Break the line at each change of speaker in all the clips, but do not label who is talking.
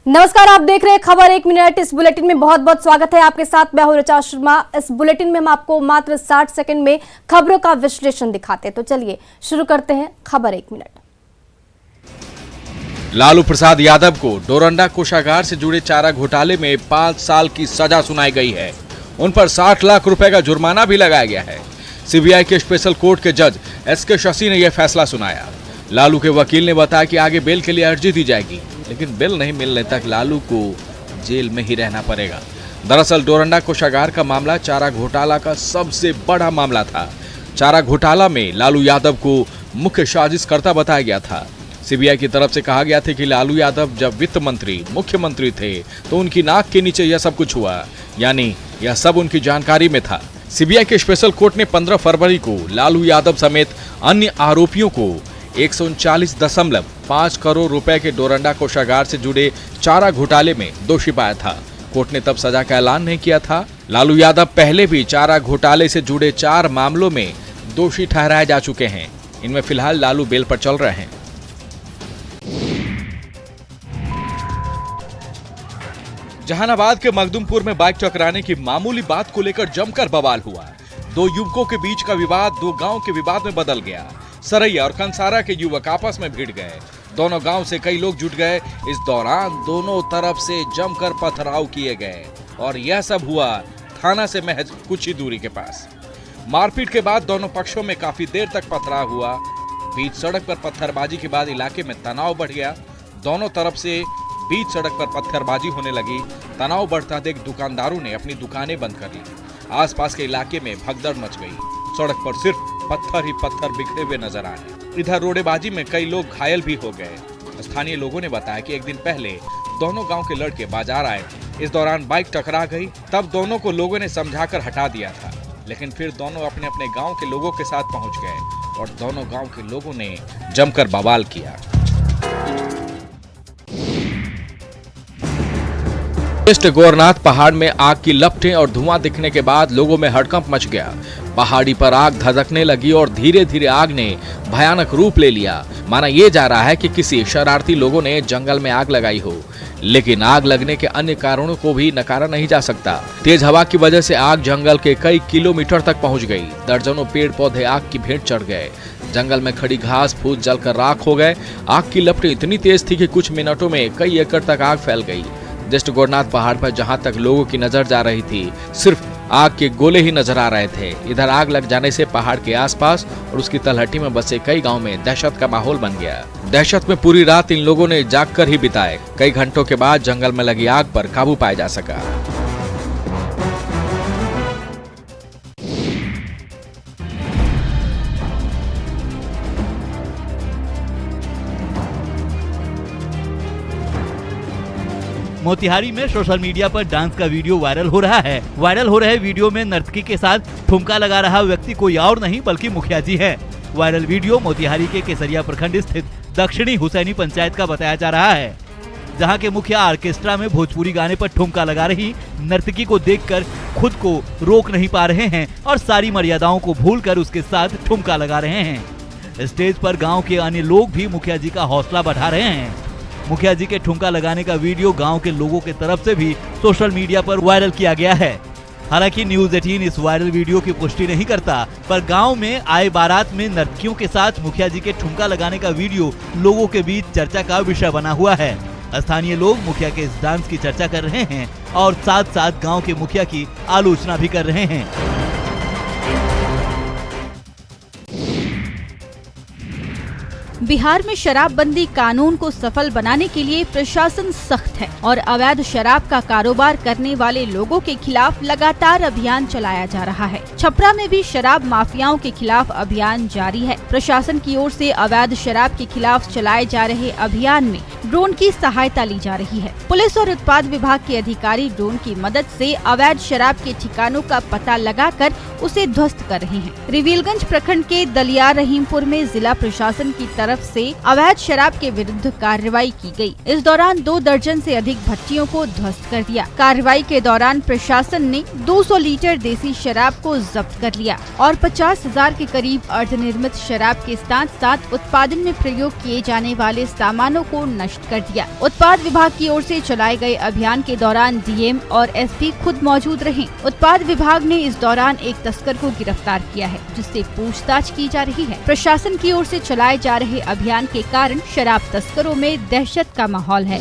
नमस्कार, आप देख रहे हैं खबर एक मिनट। इस बुलेटिन में बहुत बहुत स्वागत है। आपके साथ मैं हूं ऋचा शर्मा। इस बुलेटिन में हम आपको मात्र 60 सेकंड में खबरों का विश्लेषण दिखाते हैं। तो चलिए शुरू करते हैं खबर एक मिनट।
लालू प्रसाद यादव को डोरंडा कोषागार से जुड़े चारा घोटाले में 5 साल की सजा सुनाई गई है। उन पर 60 लाख रुपए का जुर्माना भी लगाया गया है। सीबीआई के स्पेशल कोर्ट के जज एसके शशि ने यह फैसला सुनाया। लालू के वकील ने बताया कि आगे बेल के लिए अर्जी दी जाएगी, लेकिन बेल नहीं मिलने तक लालू को जेल में ही रहना पड़ेगा। दरअसल डोरंडा कोषागार का मामला चारा घोटाला का सबसे बड़ा मामला था। चारा घोटाला में लालू यादव को मुख्य साजिशकर्ता बताया गया था। सीबीआई की तरफ से कहा गया था कि लालू यादव जब वित्त मंत्री मुख्यमंत्री थे तो उनकी नाक के नीचे यह सब कुछ हुआ, यानी यह सब उनकी जानकारी में था। सीबीआई के स्पेशल कोर्ट ने 15 फरवरी को लालू यादव समेत अन्य आरोपियों को 139.5 करोड़ रुपए के डोरंडा कोषागार से जुड़े चारा घोटाले में दोषी पाया था। कोर्ट ने तब सजा का ऐलान नहीं किया था। लालू यादव पहले भी चारा घोटाले से जुड़े 4 मामलों में दोषी ठहराए जा चुके हैं। इनमें फिलहाल लालू बेल पर चल रहे हैं। जहानाबाद के मखदुमपुर में बाइक टकराने की मामूली बात को लेकर जमकर बवाल हुआ। 2 युवकों के बीच का विवाद 2 गांव के विवाद में बदल गया। सरैया और कंसारा के युवक आपस में भिड़ गए। दोनों गांव से कई लोग जुट गए। इस दौरान दोनों तरफ से जमकर पथराव किए गए और यह सब हुआ थाना से महज कुछ ही दूरी के पास। मारपीट के बाद दोनों पक्षों में काफी देर तक पथराव हुआ। बीच सड़क पर पत्थरबाजी के बाद इलाके में तनाव बढ़ गया। दोनों तरफ से बीच सड़क पर पत्थरबाजी होने लगी। तनाव बढ़ता देख दुकानदारों ने अपनी दुकानें बंद कर ली। आसपास के इलाके में भगदड़ मच गई। सड़क पर सिर्फ पत्थर ही पत्थर बिखरे हुए नजर आए। इधर रोडेबाजी में कई लोग घायल भी हो गए। स्थानीय लोगों ने बताया कि एक दिन पहले दोनों गांव के लड़के बाजार आए। इस दौरान बाइक टकरा गई। तब दोनों को लोगों ने समझाकर हटा दिया था, लेकिन फिर दोनों अपने अपने गांव के लोगों के साथ पहुंच गए और दोनों गांव के लोगों ने जमकर बवाल किया। वेस्ट गोरनाथ पहाड़ में आग की लपटें और धुआं दिखने के बाद लोगों में हड़कंप मच गया। पहाड़ी पर आग धधकने लगी और धीरे धीरे आग ने भयानक रूप ले लिया। माना यह जा रहा है कि किसी शरारती लोगों ने जंगल में आग लगाई हो, लेकिन आग लगने के अन्य कारणों को भी नकारा नहीं जा सकता। तेज हवा की वजह से आग जंगल के कई किलोमीटर तक पहुंच गई। दर्जनों पेड़ पौधे आग की भेंट चढ़ गए। जंगल में खड़ी घास फूस जलकर राख हो गए। आग की लपटें इतनी तेज थी कि कुछ मिनटों में कई एकड़ तक आग फैल गई। वेस्ट गोरनाथ पहाड़ पर जहां तक लोगों की नजर जा रही थी, सिर्फ आग के गोले ही नजर आ रहे थे। इधर आग लग जाने से पहाड़ के आसपास और उसकी तलहटी में बसे कई गांव में दहशत का माहौल बन गया। दहशत में पूरी रात इन लोगों ने जागकर ही बिताए। कई घंटों के बाद जंगल में लगी आग पर काबू पाया जा सका।
मोतिहारी में सोशल मीडिया पर डांस का वीडियो वायरल हो रहा है। वायरल हो रहे वीडियो में नर्तकी के साथ ठुमका लगा रहा व्यक्ति कोई और नहीं बल्कि मुखिया जी है। वायरल वीडियो मोतिहारी के केसरिया प्रखंड स्थित दक्षिणी हुसैनी पंचायत का बताया जा रहा है, जहां के मुखिया ऑर्केस्ट्रा में भोजपुरी गाने पर ठुमका लगा रही नर्तकी को देखकर खुद को रोक नहीं पा रहे हैं और सारी मर्यादाओं को भूलकर उसके साथ ठुमका लगा रहे हैं। स्टेज पर गाँव के अन्य लोग भी मुखिया जी का हौसला बढ़ा रहे हैं। मुखिया जी के ठुमका लगाने का वीडियो गांव के लोगों के तरफ से भी सोशल मीडिया पर वायरल किया गया है। हालांकि न्यूज़ 18 इस वायरल वीडियो की पुष्टि नहीं करता, पर गांव में आए बारात में नर्तकियों के साथ मुखिया जी के ठुमका लगाने का वीडियो लोगों के बीच चर्चा का विषय बना हुआ है। स्थानीय लोग मुखिया के इस डांस की चर्चा कर रहे हैं और साथ साथ गाँव के मुखिया की आलोचना भी कर रहे हैं।
बिहार में शराबबंदी कानून को सफल बनाने के लिए प्रशासन सख्त है और अवैध शराब का कारोबार करने वाले लोगों के खिलाफ लगातार अभियान चलाया जा रहा है। छपरा में भी शराब माफियाओं के खिलाफ अभियान जारी है। प्रशासन की ओर से अवैध शराब के खिलाफ चलाए जा रहे अभियान में ड्रोन की सहायता ली जा रही है। पुलिस और उत्पाद विभाग के अधिकारी ड्रोन की मदद से अवैध शराब के ठिकानों का पता लगाकर उसे ध्वस्त कर रहे हैं। रिवीलगंज प्रखंड के दलियार रहीमपुर में जिला प्रशासन की तरफ तरफ से अवैध शराब के विरुद्ध कार्रवाई की गई। इस दौरान 2 दर्जन से अधिक भट्टियों को ध्वस्त कर दिया। कार्रवाई के दौरान प्रशासन ने 200 लीटर देसी शराब को जब्त कर लिया और 50,000 के करीब अर्धनिर्मित शराब के साथ साथ उत्पादन में प्रयोग किए जाने वाले सामानों को नष्ट कर दिया। उत्पाद विभाग की ओर से चलाए गए अभियान के दौरान डीएम और एसपी खुद मौजूद रहे। उत्पाद विभाग ने इस दौरान एक तस्कर को गिरफ्तार किया है, जिससे पूछताछ की जा रही है। प्रशासन की ओर से चलाए जा रहे अभियान के कारण शराब तस्करों में दहशत का माहौल है।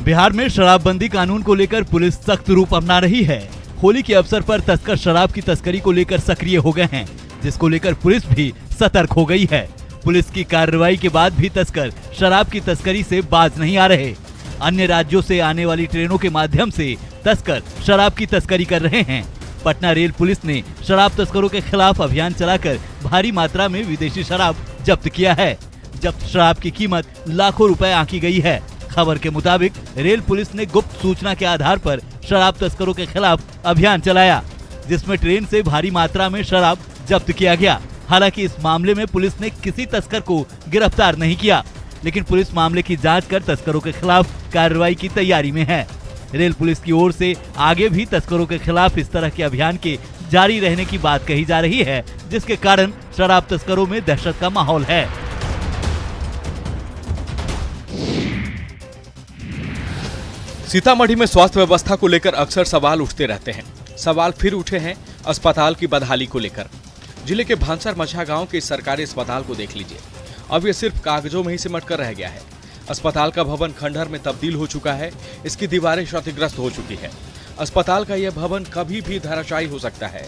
बिहार में शराबबंदी कानून को लेकर पुलिस सख्त रूप अपना रही है। होली के अवसर पर तस्कर शराब की तस्करी को लेकर सक्रिय हो गए हैं, जिसको लेकर पुलिस भी सतर्क हो गई है। पुलिस की कार्रवाई के बाद भी तस्कर शराब की तस्करी से बाज नहीं आ रहे। अन्य राज्यों से आने वाली ट्रेनों के माध्यम से तस्कर शराब की तस्करी कर रहे हैं। पटना रेल पुलिस ने शराब तस्करों के खिलाफ अभियान चलाकर भारी मात्रा में विदेशी शराब जब्त किया है। जब्त शराब की कीमत लाखों रुपए आंकी गई है। खबर के मुताबिक रेल पुलिस ने गुप्त सूचना के आधार पर शराब तस्करों के खिलाफ अभियान चलाया, जिसमें ट्रेन से भारी मात्रा में शराब जब्त किया गया। हालांकि इस मामले में पुलिस ने किसी तस्कर को गिरफ्तार नहीं किया, लेकिन पुलिस मामले की जांच कर तस्करों के खिलाफ कार्रवाई की तैयारी में है। रेल पुलिस की ओर से आगे भी तस्करों के खिलाफ इस तरह के अभियान के जारी रहने की बात कही जा रही है, जिसके कारण शराब तस्करों में दहशत का माहौल है।
सीतामढ़ी में स्वास्थ्य व्यवस्था को लेकर अक्सर सवाल उठते रहते हैं। सवाल फिर उठे हैं अस्पताल की बदहाली को लेकर। जिले के भांसर मछा गांव के इस सरकारी अस्पताल को देख लीजिए। अब ये सिर्फ कागजों में ही सिमट कर रह गया है। अस्पताल का भवन खंडहर में तब्दील हो चुका है। इसकी दीवारें क्षतिग्रस्त हो चुकी है। अस्पताल का यह भवन कभी भी धराशायी हो सकता है।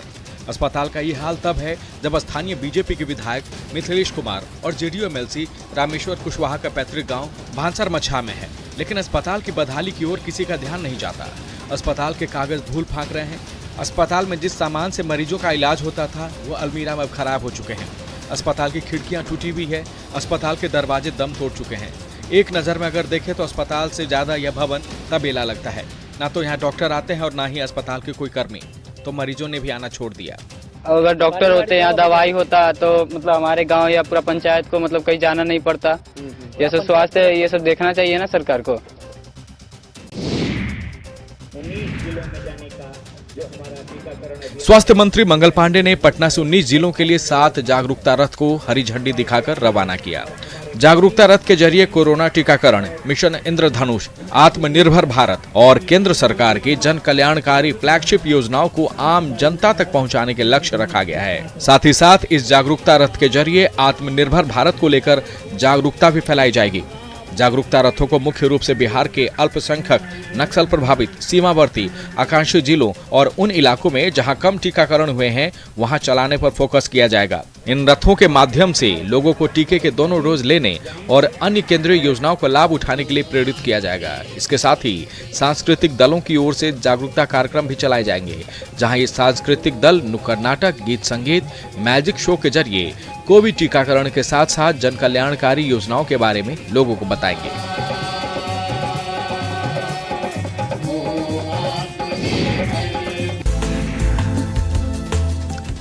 अस्पताल का ये हाल तब है जब स्थानीय बीजेपी के विधायक मिथिलेश कुमार और जेडीयू एमएलसी रामेश्वर कुशवाहा का पैतृक गांव भांसर मछा में है, लेकिन अस्पताल की बदहाली की ओर किसी का ध्यान नहीं जाता। अस्पताल के कागज धूल फांक रहे हैं। अस्पताल में जिस सामान से मरीजों का इलाज होता था वो अलमीरा में अब खराब हो चुके हैं। अस्पताल की खिड़कियां टूटी हुई है। अस्पताल के दरवाजे दम तोड़ चुके हैं। एक नज़र में अगर देखें तो अस्पताल से ज़्यादा यह भवन तबेला लगता है। ना तो यहाँ डॉक्टर आते हैं और ना ही अस्पताल के कोई कर्मी, तो मरीजों ने भी आना छोड़ दिया।
अगर डॉक्टर होते यहाँ दवाई होता तो मतलब हमारे गांव या पूरा पंचायत को मतलब कहीं जाना नहीं पड़ता। ये सब स्वास्थ्य ये सब देखना चाहिए ना सरकार को।
स्वास्थ्य मंत्री मंगल पांडे ने पटना से 19 जिलों के लिए 7 जागरूकता रथ को हरी झंडी दिखाकर रवाना किया। जागरूकता रथ के जरिए कोरोना टीकाकरण, मिशन इंद्रधनुष, आत्मनिर्भर भारत और केंद्र सरकार की जन कल्याणकारी फ्लैगशिप योजनाओं को आम जनता तक पहुंचाने के लक्ष्य रखा गया है। साथ ही साथ इस जागरूकता रथ के जरिए आत्मनिर्भर भारत को लेकर जागरूकता भी फैलाई जाएगी। जागरूकता रथों को मुख्य रूप से बिहार के अल्पसंख्यक, नक्सल प्रभावित, सीमावर्ती, आकांक्षी जिलों और उन इलाकों में जहां कम टीकाकरण हुए हैं वहां चलाने पर फोकस किया जाएगा। इन रथों के माध्यम से लोगों को टीके के दोनों डोज लेने और अन्य केंद्रीय योजनाओं का लाभ उठाने के लिए प्रेरित किया जाएगा। इसके साथ ही सांस्कृतिक दलों की ओर से जागरूकता कार्यक्रम भी चलाए जाएंगे, जहां ये सांस्कृतिक दल नुक्कड़ नाटक, गीत संगीत, मैजिक शो के जरिए कोविड टीकाकरण के साथ साथ जन कल्याणकारी योजनाओं के बारे में लोगों को बताएंगे।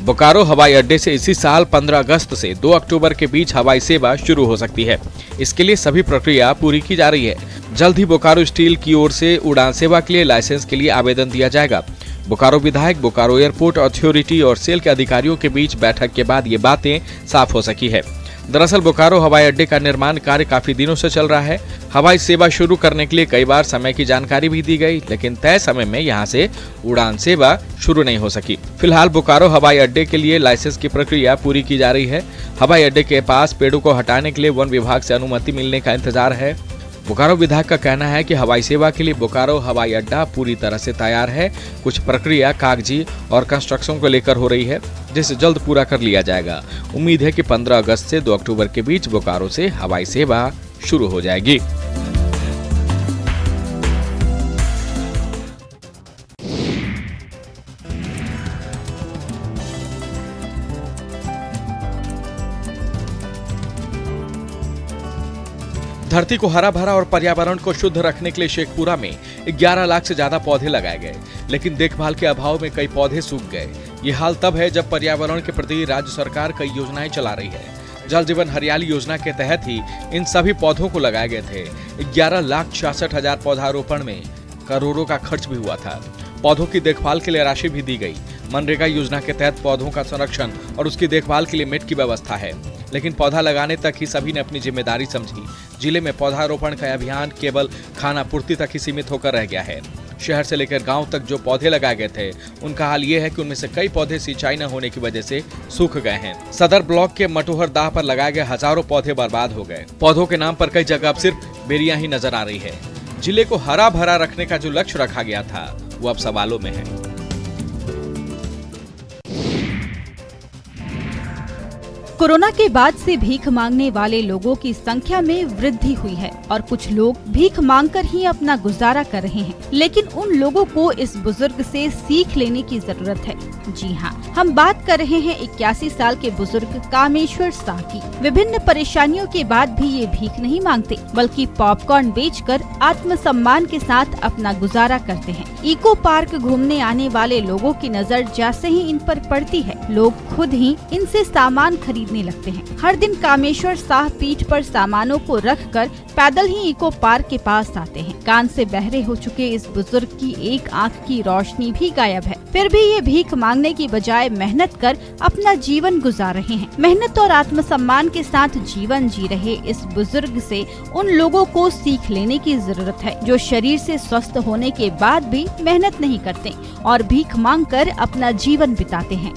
बोकारो हवाई अड्डे से इसी साल 15 अगस्त से 2 अक्टूबर के बीच हवाई सेवा शुरू हो सकती है। इसके लिए सभी प्रक्रिया पूरी की जा रही है। जल्द ही बोकारो स्टील की ओर से उड़ान सेवा के लिए लाइसेंस के लिए आवेदन दिया जाएगा। बोकारो विधायक, बोकारो एयरपोर्ट अथॉरिटी और सेल के अधिकारियों के बीच बैठक के बाद ये बातें साफ हो सकी है। दरअसल बोकारो हवाई अड्डे का निर्माण कार्य काफी दिनों से चल रहा है। हवाई सेवा शुरू करने के लिए कई बार समय की जानकारी भी दी गई, लेकिन तय समय में यहां से उड़ान सेवा शुरू नहीं हो सकी। फिलहाल बोकारो हवाई अड्डे के लिए लाइसेंस की प्रक्रिया पूरी की जा रही है। हवाई अड्डे के पास पेड़ों को हटाने के लिए वन विभाग से अनुमति मिलने का इंतजार है। बोकारो विधायक का कहना है कि हवाई सेवा के लिए बोकारो हवाई अड्डा पूरी तरह से तैयार है। कुछ प्रक्रिया कागजी और कंस्ट्रक्शन को लेकर हो रही है, जिसे जल्द पूरा कर लिया जाएगा। उम्मीद है कि 15 अगस्त से 2 अक्टूबर के बीच बोकारो से हवाई सेवा शुरू हो जाएगी। धरती को हरा भरा और पर्यावरण को शुद्ध रखने के लिए शेखपुरा में 11 लाख से ज्यादा पौधे लगाए गए, लेकिन देखभाल के अभाव में कई पौधे सूख गए। ये हाल तब है जब पर्यावरण के प्रति राज्य सरकार कई योजनाएं चला रही है। जल जीवन हरियाली योजना के तहत ही इन सभी पौधों को लगाए गए थे। 11,66,000 पौधारोपण में करोड़ों का खर्च भी हुआ था। पौधों की देखभाल के लिए राशि भी दी गई। मनरेगा योजना के तहत पौधों का संरक्षण और उसकी देखभाल के लिए मेट की व्यवस्था है, लेकिन पौधा लगाने तक ही सभी ने अपनी जिम्मेदारी समझी। जिले में पौधारोपण का अभियान केवल खानापूर्ति तक ही सीमित होकर रह गया है। शहर से लेकर गांव तक जो पौधे लगाए गए थे, उनका हाल ये है कि उनमें से कई पौधे सिंचाई न होने की वजह से सूख गए हैं। सदर ब्लॉक के मटोहर दाह पर लगाए गए हजारों पौधे बर्बाद हो गए। पौधों के नाम पर कई जगह अब सिर्फ बेरियां ही नजर आ रही है। जिले को हरा भरा रखने का जो लक्ष्य रखा गया था, वो अब सवालों में है।
कोरोना के बाद से भीख मांगने वाले लोगों की संख्या में वृद्धि हुई है और कुछ लोग भीख मांगकर ही अपना गुजारा कर रहे हैं, लेकिन उन लोगों को इस बुजुर्ग से सीख लेने की जरूरत है। जी हाँ, हम बात कर रहे हैं 81 साल के बुजुर्ग कामेश्वर शाह की। विभिन्न परेशानियों के बाद भी ये भीख नहीं मांगते, बल्कि पॉपकॉर्न बेचकर आत्मसम्मान के साथ अपना गुजारा करते हैं। इको पार्क घूमने आने वाले लोगों की नजर जैसे ही इन पर पड़ती है, लोग खुद ही इनसे सामान खरीदने लगते हैं। हर दिन कामेश्वर शाह पीठ पर सामानों को रखकर पैदल ही इको पार्क के पास आते हैं। कान से बहरे हो चुके इस बुजुर्ग की एक आंख की रोशनी भी गायब है, फिर भी ये भीख मांगने की बजाय मेहनत कर अपना जीवन गुजार रहे हैं। मेहनत और आत्मसम्मान के साथ जीवन जी रहे इस बुजुर्ग से उन लोगों को सीख लेने की जरूरत है, जो शरीर से स्वस्थ होने के बाद भी मेहनत नहीं करते और भीख मांगकर अपना जीवन बिताते हैं।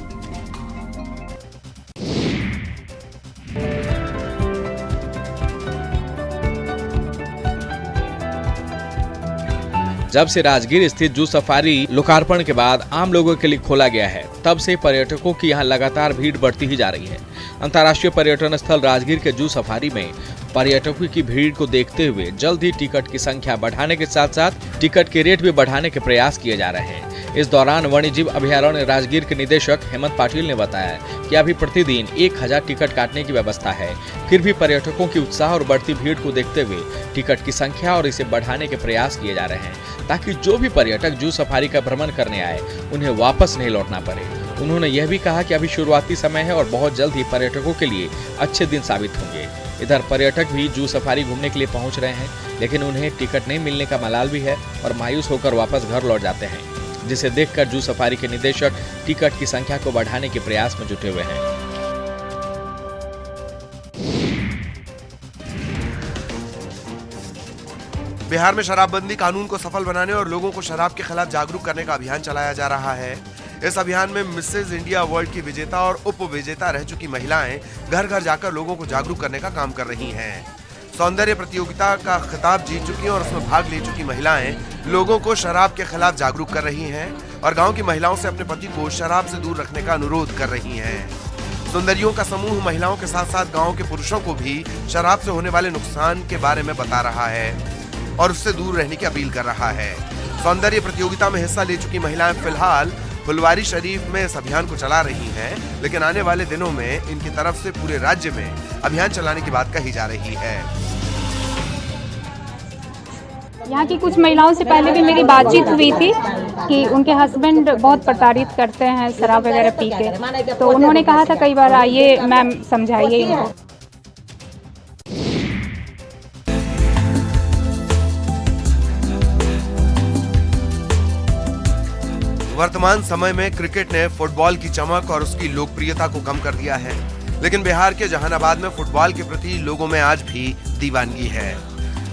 जब से राजगीर स्थित जू सफारी लोकार्पण के बाद आम लोगों के लिए खोला गया है, तब से पर्यटकों की यहाँ लगातार भीड़ बढ़ती ही जा रही है। अंतर्राष्ट्रीय पर्यटन स्थल राजगीर के जू सफारी में पर्यटकों की भीड़ को देखते हुए जल्द ही टिकट की संख्या बढ़ाने के साथ साथ टिकट के रेट भी बढ़ाने के प्रयास किए जा रहे हैं। इस दौरान वन्यजीव अभयारण्य राजगीर के निदेशक हेमंत पाटिल ने बताया कि अभी प्रतिदिन 1000 टिकट काटने की व्यवस्था है। फिर भी पर्यटकों की उत्साह और बढ़ती भीड़ को देखते हुए टिकट की संख्या और इसे बढ़ाने के प्रयास किए जा रहे हैं, ताकि जो भी पर्यटक जू सफारी का भ्रमण करने आए, उन्हें वापस नहीं लौटना पड़े। उन्होंने यह भी कहा कि अभी शुरुआती समय है और बहुत जल्द ही पर्यटकों के लिए अच्छे दिन साबित होंगे। इधर पर्यटक भी जू सफारी घूमने के लिए पहुंच रहे हैं, लेकिन उन्हें टिकट नहीं मिलने का मलाल भी है और मायूस होकर वापस घर लौट जाते हैं, जिसे देखकर जू सफारी के निदेशक टिकट की संख्या को बढ़ाने के प्रयास में जुटे हुए हैं।
बिहार में शराबबंदी कानून को सफल बनाने और लोगों को शराब के खिलाफ जागरूक करने का अभियान चलाया जा रहा है। इस अभियान में मिसेज इंडिया अवार्ड की विजेता और उप विजेता रह चुकी महिलाएं घर घर जाकर लोगों को जागरूक करने का काम कर रही हैं। सौंदर्य प्रतियोगिता का खिताब जीत चुकी और उसमें भाग ले चुकी महिलाएं लोगों को शराब के खिलाफ जागरूक कर रही हैं और गांव की महिलाओं से अपने पति को शराब से दूर रखने का अनुरोध कर रही हैं। सुंदरियों का समूह महिलाओं के साथ साथ गांव के पुरुषों को भी शराब से होने वाले नुकसान के बारे में बता रहा है और उससे दूर रहने की अपील कर रहा है। सौंदर्य प्रतियोगिता में हिस्सा ले चुकी महिलाएं फिलहाल फुलवारी शरीफ में इस अभियान को चला रही हैं, लेकिन आने वाले दिनों में इनकी तरफ से पूरे राज्य में अभियान चलाने की बात कही जा रही है।
यहाँ की कुछ महिलाओं से पहले भी मेरी बातचीत हुई थी कि उनके हस्बैंड बहुत प्रताड़ित करते हैं शराब वगैरह पी के, तो उन्होंने कहा था कई बार आइए मैम समझाइए इनको।
वर्तमान समय में क्रिकेट ने फुटबॉल की चमक और उसकी लोकप्रियता को कम कर दिया है, लेकिन बिहार के जहानाबाद में फुटबॉल के प्रति लोगों में आज भी दीवानगी है।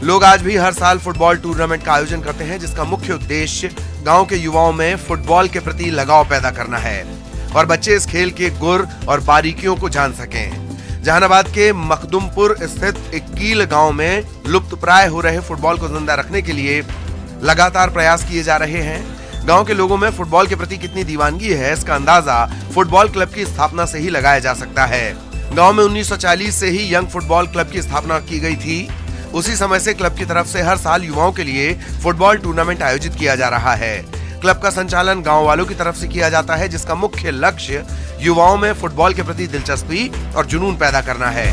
लोग आज भी हर साल फुटबॉल टूर्नामेंट का आयोजन करते हैं, जिसका मुख्य उद्देश्य गांव के युवाओं में फुटबॉल के प्रति लगाव पैदा करना है और बच्चे इस खेल के गुर और बारीकियों को जान सकें। जहानाबाद के मखदुमपुर स्थित इक्कील गांव में लुप्तप्राय हो रहे फुटबॉल को जिंदा रखने के लिए लगातार प्रयास किए जा रहे हैं। गांव के लोगों में फुटबॉल के प्रति कितनी दीवानगी है, इसका अंदाजा फुटबॉल क्लब की स्थापना से ही लगाया जा सकता है। गांव में 1940 से ही यंग फुटबॉल क्लब की स्थापना की गई थी। उसी समय से क्लब की तरफ से हर साल युवाओं के लिए फुटबॉल टूर्नामेंट आयोजित किया जा रहा है। क्लब का संचालन गांव वालों की तरफ से किया जाता है, जिसका मुख्य लक्ष्य युवाओं में फुटबॉल के प्रति दिलचस्पी और जुनून पैदा करना है।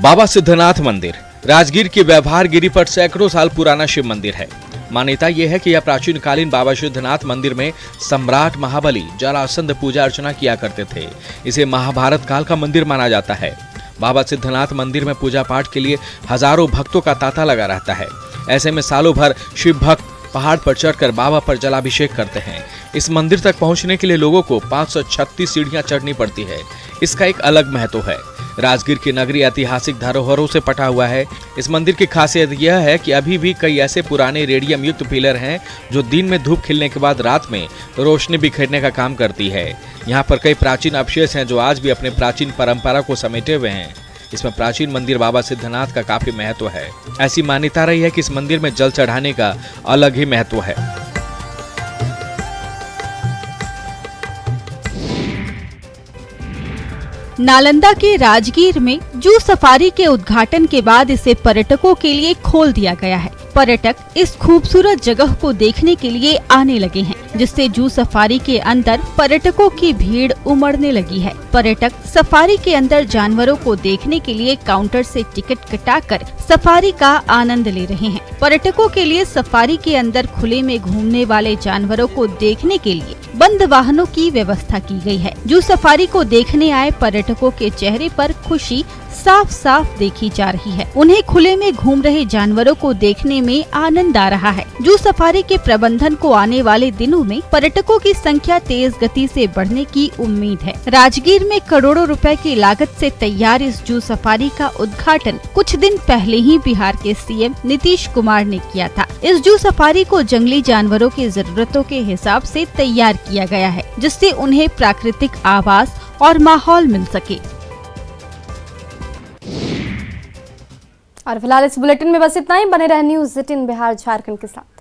बाबा सिद्धनाथ मंदिर राजगीर के व्यवहार गिरी पर सैकड़ों साल पुराना शिव मंदिर है। मान्यता यह है कि यह प्राचीन कालीन बाबा सिद्धनाथ मंदिर में सम्राट महाबली जरासंध पूजा अर्चना किया करते थे। इसे महाभारत काल का मंदिर माना जाता है। बाबा सिद्धनाथ मंदिर में पूजा पाठ के लिए हजारों भक्तों का तांता लगा रहता है। ऐसे में सालों भर शिव भक्त पहाड़ पर चढ़कर बाबा पर जलाभिषेक करते हैं। इस मंदिर तक पहुंचने के लिए लोगों को 536 सीढ़ियां चढ़नी पड़ती है। इसका एक अलग महत्व है। राजगीर की नगरी ऐतिहासिक धरोहरों से पटा हुआ है। इस मंदिर की खासियत यह है कि अभी भी कई ऐसे पुराने रेडियम युक्त पिलर हैं जो दिन में धूप खिलने के बाद रात में रोशनी बिखेरने का काम करती है। यहाँ पर कई प्राचीन अवशेष हैं जो आज भी अपने प्राचीन परंपरा को समेटे हुए हैं। इसमें प्राचीन मंदिर बाबा सिद्धनाथ का काफी महत्व है। ऐसी मान्यता रही है कि इस मंदिर में जल चढ़ाने का अलग ही महत्व है।
नालंदा के राजगीर में जू सफारी के उद्घाटन के बाद इसे पर्यटकों के लिए खोल दिया गया है। पर्यटक इस खूबसूरत जगह को देखने के लिए आने लगे हैं, जिससे जू सफारी के अंदर पर्यटकों की भीड़ उमड़ने लगी है। पर्यटक सफारी के अंदर जानवरों को देखने के लिए काउंटर से टिकट कटाकर सफारी का आनंद ले रहे हैं। पर्यटकों के लिए सफारी के अंदर खुले में घूमने वाले जानवरों को देखने के लिए बंद वाहनों की व्यवस्था की गई है। जू सफारी को देखने आए पर्यटकों के चेहरे पर खुशी साफ साफ देखी जा रही है। उन्हें खुले में घूम रहे जानवरों को देखने में आनंद आ रहा है। जू सफारी के प्रबंधन को आने वाले दिनों में पर्यटकों की संख्या तेज गति से बढ़ने की उम्मीद है। राजगीर में करोड़ों रुपए की लागत से तैयार इस जू सफारी का उद्घाटन कुछ दिन पहले ही बिहार के सीएम नीतीश कुमार ने किया था। इस जू सफारी को जंगली जानवरों की जरूरतों के हिसाब से तैयार किया गया है, जिससे उन्हें प्राकृतिक आवास और माहौल मिल सके।
और फिलहाल इस बुलेटिन में बस इतना ही। बने रहे न्यूज़ 18 बिहार झारखंड के साथ।